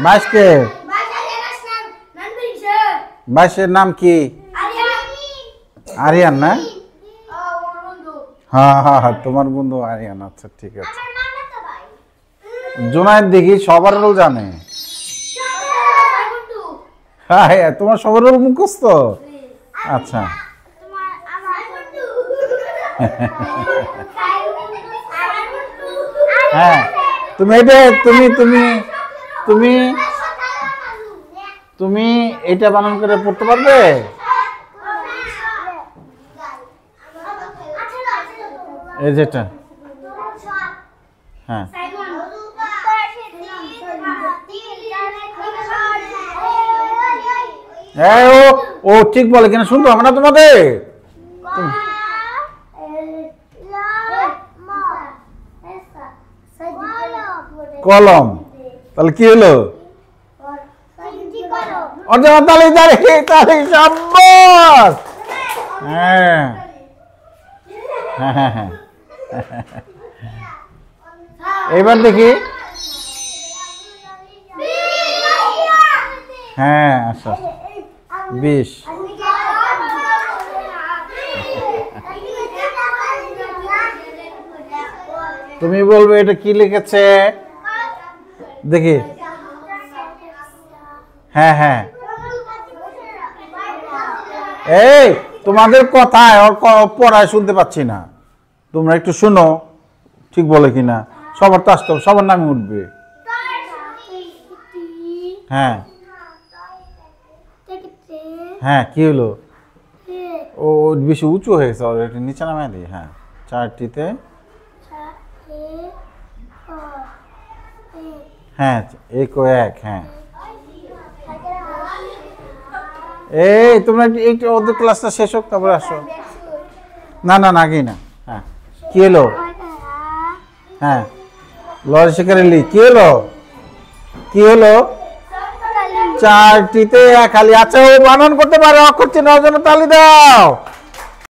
22 কে 22 নাম কি আরিয়ান না হ্যাঁ হ্যাঁ হ্যাঁ তোমার বন্ধু আরিয়ান আচ্ছা ঠিক আছে জুনায়েদ দেখি সবার রোল জানে হ্যাঁ তোমার সবার রোল মুখস্থ আচ্ছা হ্যাঁ তুমি এটা তুমি তুমি তুমি তুমি এটা বানান করে পড়তে পারবে এই যেটা হ্যাঁ ও ঠিক বলে কিনা শুনতো আমরা তোমাদের কলম তাহলে কি হলো হ্যাঁ হ্যাঁ হ্যাঁ এবার দেখি হ্যাঁ আচ্ছা 20 তুমি বলবে এটা কি লিখেছে দেখি হ্যাঁ হ্যাঁ এই তোমাদের কথায় ওর পড়ায় শুনতে পাচ্ছি না তোমরা একটু শোনো ঠিক বলে কিনা সবার তো আসতে সবার নামে উঠবে হ্যাঁ হ্যাঁ কি হলো ও বেশি উঁচু হয়ে গেছে ওর একটু নিচে নামায় দিই হ্যাঁ 4টিতে হ্যাঁ 1 হ্যাঁ এই তোমরা একটু ওদের ক্লাসটা শেষ হোক তারপরে আসো না না না আগেই না হ্যাঁ কি হলো হ্যাঁ লরি শিকারেলি কি হলো 4টিতে খালি আচ্ছা ও বানান করতে পারে অক্ষর চিহ্ন জন্য তালি দাও